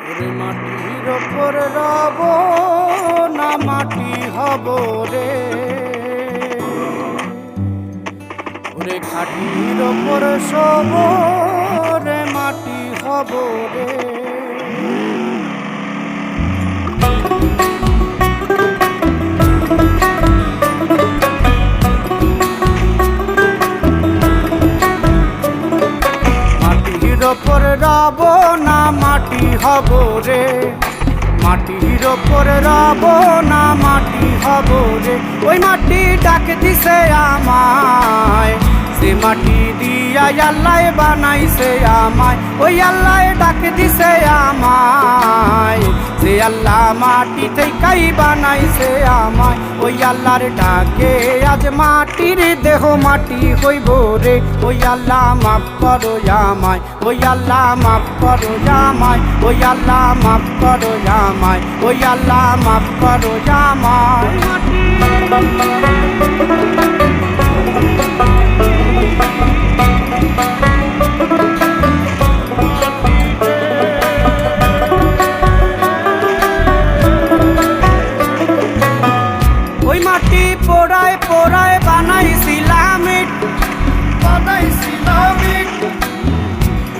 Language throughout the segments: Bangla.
ওরে মাটির ওপর রব না মাটি হব রে, ওরে খাটির ওপর সব রে মাটি হব রে। মাটির ওপর রব না মাটি হব রে, মাটির ওপর রব না মাটি হব রে। ওই মাটি ডাক দিছে আমায়, সে মাটি দিয়া আল্লাহ বানাইছে আমায়। ওই আল্লাহ ডাক দিছে আমায়, সে আল্লাহ মাটি থেকেই বানাইছে আমায়। ওই আল্লাহর ডাকে আজ মাটির দেহ মাটি হইব রে। ওই আল্লাহ মাফ করো আমায়, ওই আল্লাহ মাফ করো আমায়, ওই আল্লাহ মাফ করো আমায়, ওই আল্লাহ মাফ করো আমায়। ওই মাটি পোড়ায় পোড়ায় বানাইছিলাম ইট,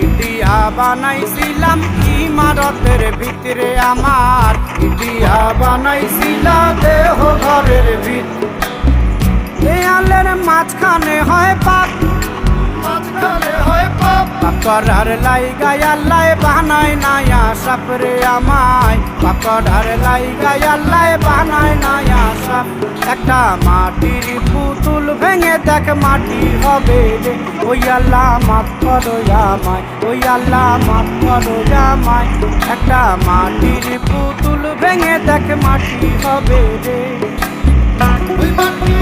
ইটিয়া বানাইছিলাম ইমারতের ভিতরে আমার, ইটিয়া বানাইছিলাম দেহ ঘরের ভিত। দেয়ালের মাঝখানে হয় পাপ, মাঝখানে হয় পাপ, পাকড়ার লাইগায় আল্লাহ বানায় নায়া সাপ রে আমায়। পাকড়ার লাইগায় আল্লাহ বানায় নায়া সাপ। একটা মাটির পুতুল ভেঙে দেখ মাটি হবে রে। ওই আল্লাহ মাফ করো আমায়, ওই আল্লাহ মাফ করো আমায়। একটা মাটির পুতুল ভেঙে দেখ মাটি হবে রে। ওই মাটি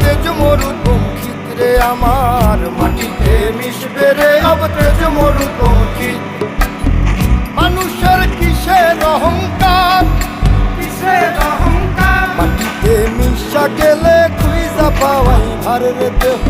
তেজ মরুদ বঙ্কিত রে আমার, মাটিতে মিশবে রে অব তেজ মরুদ বঙ্কিত। মানুষের কিসের অহংকার, কিসের অহংকার, মাটিতে মিশা গেলে খুঁজা পাওয়াই ভার রে দেহ।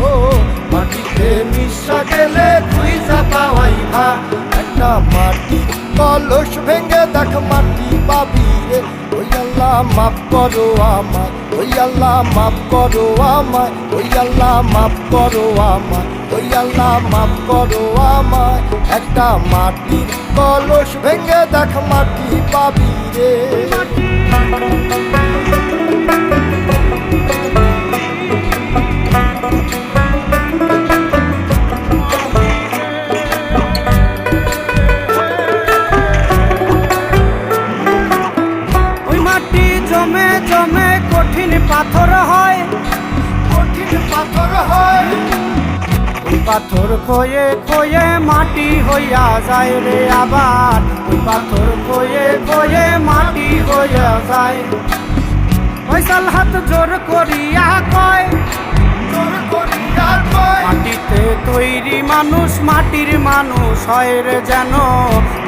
মাটিতে মিশা গেলে খুঁজা পাওয়াই ভার। একটা মাটি কলস ভেঙে দেখ মাটি পাবি রে। ওই আল্লাহ মাফ করো আমায়, ওই আল্লাহ মাফ করো আমায়, ওই আল্লাহ মাফ করো আমায়, ওই আল্লাহ মাফ করো আমায়। একটা মাটির কলস ভেঙে দেখ মাটি পাবি রে। জমে জমে কঠিন পাথর হয়, কঠিন পাথর হয়। ওই পাথর খয়ে খয়ে মাটি হইয়া যায় রে আবার। ওই পাথর খয়ে খয়ে মাটি হইয়া যায়। ফয়সাল হাত জোর করিয়া কয়, জোর করিয়া কয়, মাটিতে তৈরি মানুষ মাটির মানুষ হয় রে যেন।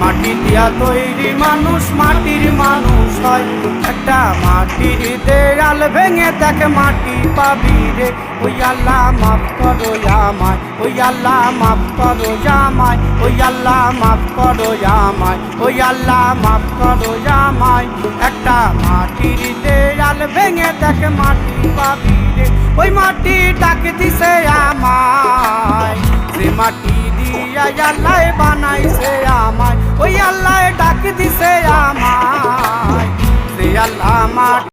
মাটি দিয়া তৈরি মানুষ মাটির মানুষ হয়। একটা মাটির দেয়াল ভেঙে দেখ মাটি পাবি রে। ওই আল্লাহ মাফ করো আমায়, ওই আল্লাহ মাফ করো আমায়, ওই আল্লাহ মাফ করো আমায়, ওই আল্লাহ মাফ করো আমায়। একটা মাটির দেয়াল ভেঙে দেখ মাটি পাবি রে। ওই মাটি ডাক দিছে আমায়, যে মাটি দিয়া আল্লাহ বানায়